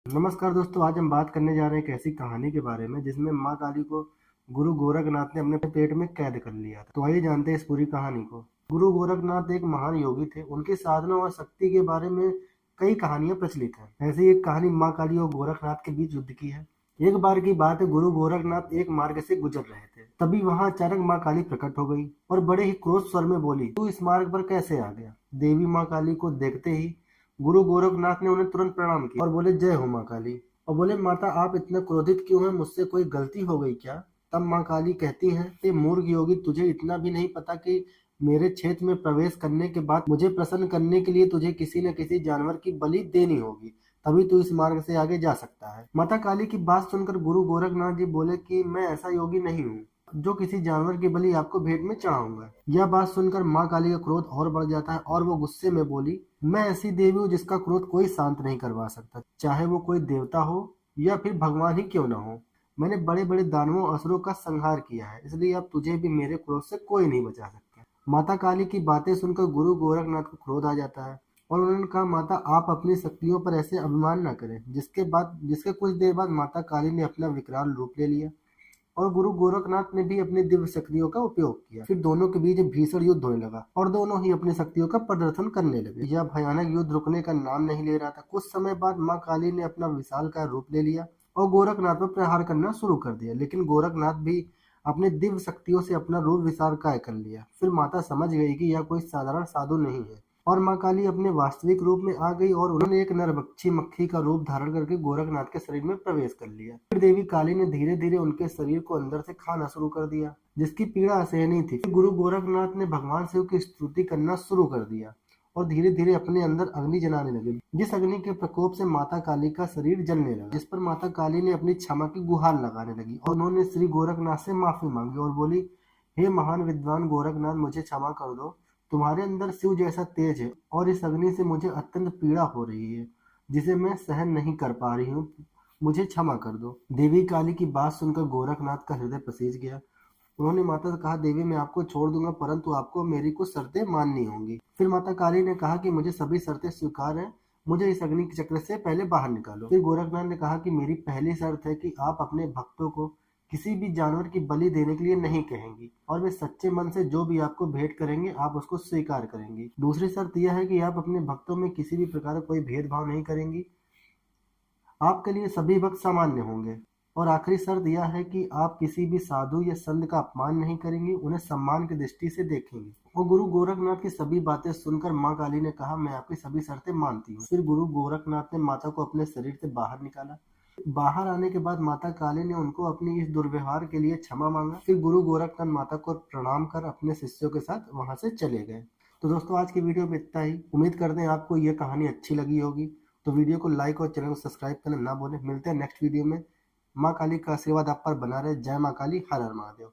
नमस्कार दोस्तों, आज हम बात करने जा रहे हैं एक ऐसी कहानी के बारे में जिसमें माँ काली को गुरु गोरखनाथ ने अपने पेट में कैद कर लिया था। तो आइए जानते हैं इस पूरी कहानी को। गुरु गोरखनाथ एक महान योगी थे। उनकी साधना और शक्ति के बारे में कई कहानियां प्रचलित हैं। ऐसी एक कहानी माँ काली और गोरखनाथ के बीच युद्ध की है। एक बार की बात है, गुरु गोरखनाथ एक मार्ग से गुजर रहे थे। तभी वहां अचानक माँ काली प्रकट हो गई और बड़े ही क्रोध स्वर में बोली, तू इस मार्ग पर कैसे आ गया? देवी माँ काली को देखते ही गुरु गोरखनाथ ने उन्हें तुरंत प्रणाम किया और बोले, जय हो माँ काली। और बोले, माता आप इतना क्रोधित क्यों हैं? मुझसे कोई गलती हो गई क्या? तब माँ काली कहती हैं, ये मूर्ख योगी, तुझे इतना भी नहीं पता कि मेरे क्षेत्र में प्रवेश करने के बाद मुझे प्रसन्न करने के लिए तुझे किसी न किसी जानवर की बलि देनी होगी, तभी तू इस मार्ग से आगे जा सकता है। माता काली की बात सुनकर गुरु गोरखनाथ जी बोले कि मैं ऐसा योगी नहीं हूँ जो किसी जानवर की बलि आपको भेंट में चढ़ाऊंगा। यह बात सुनकर माँ काली का क्रोध और बढ़ जाता है और वो गुस्से में बोली, मैं ऐसी देवी हूँ जिसका क्रोध कोई शांत नहीं करवा सकता, चाहे वो कोई देवता हो या फिर भगवान ही क्यों ना हो। मैंने बड़े बड़े दानवों असुरों का संहार किया है, इसलिए अब तुझे भी मेरे क्रोध से कोई नहीं बचा सकता। माता काली की बातें सुनकर गुरु गोरखनाथ को क्रोध आ जाता है और उन्होंने कहा, माता आप अपनी शक्तियों पर ऐसे अभिमान न करें। जिसके कुछ देर बाद माता काली ने अपना विकराल रूप ले लिया और गुरु गोरखनाथ ने भी अपनी दिव्य शक्तियों का उपयोग किया। फिर दोनों के बीच भीषण युद्ध होने लगा और दोनों ही अपनी शक्तियों का प्रदर्शन करने लगे। यह भयानक युद्ध रुकने का नाम नहीं ले रहा था। कुछ समय बाद माँ काली ने अपना विशालकाय रूप ले लिया और गोरखनाथ पर प्रहार करना शुरू कर दिया, लेकिन गोरखनाथ भी अपने दिव्य शक्तियों से अपना रूप विशालकाय कर लिया। फिर माता समझ गई कि यह कोई साधारण साधु नहीं है और माँ काली अपने वास्तविक रूप में आ गई और उन्होंने एक नरभक्षी मक्खी का रूप धारण करके गोरखनाथ के शरीर में प्रवेश कर लिया। फिर देवी काली ने धीरे धीरे उनके शरीर को अंदर से खाना शुरू कर दिया, जिसकी पीड़ा असहनीय थी। फिर गुरु गोरखनाथ ने भगवान शिव की स्तुति करना शुरू कर दिया और धीरे धीरे अपने अंदर अग्नि जलाने लगे, जिस अग्नि के प्रकोप से माता काली का शरीर जलने लगा। जिस पर माता काली ने अपनी क्षमा की गुहार लगाने लगी और उन्होंने श्री गोरखनाथ से माफी मांगी और बोली, हे महान विद्वान गोरखनाथ, मुझे क्षमा कर दो। तुम्हारे अंदर शिव जैसा तेज है और इस अग्नि से मुझे अत्यंत पीड़ा हो रही है, जिसे मैं सहन नहीं कर पा रही हूँ। मुझे क्षमा कर दो। देवी काली की बात सुनकर गोरखनाथ का हृदय पसीज गया। उन्होंने माता से कहा, देवी मैं आपको छोड़ दूंगा, परंतु आपको मेरी कुछ शर्तें माननी होंगी। फिर माता काली ने कहा कि मुझे सभी शर्तें स्वीकार हैं, मुझे इस अग्नि के चक्र से पहले बाहर निकालो। फिर गोरखनाथ ने कहा कि मेरी पहली शर्त है कि आप अपने भक्तों को किसी भी जानवर की बलि देने के लिए नहीं कहेंगी और वे सच्चे मन से जो भी आपको भेंट करेंगे आप उसको स्वीकार करेंगी। दूसरी शर्त यह है कि आप अपने भक्तों में किसी भी प्रकार का कोई भेदभाव नहीं करेंगी, आपके लिए सभी भक्त सामान्य होंगे। और आखिरी शर्त यह है कि आप किसी भी साधु या संत का अपमान नहीं करेंगी, उन्हें सम्मान की दृष्टि से देखेंगी। और गुरु गोरखनाथ की सभी बातें सुनकर माँ काली ने कहा, मैं आपकी सभी शर्तें मानती हूँ। फिर गुरु गोरखनाथ ने माता को अपने शरीर से बाहर निकाला। बाहर आने के बाद माता काली ने उनको अपनी इस दुर्व्यवहार के लिए क्षमा मांगा। फिर गुरु गोरखनाथ माता को प्रणाम कर अपने शिष्यों के साथ वहां से चले गए। तो दोस्तों आज की वीडियो में इतना ही। उम्मीद करते हैं आपको ये कहानी अच्छी लगी होगी। तो वीडियो को लाइक और चैनल को सब्सक्राइब करना ना भूलें। मिलते हैं नेक्स्ट वीडियो में। माँ काली का आशीर्वाद आप पर बना रहे। जय माँ काली, हर हर महादेव।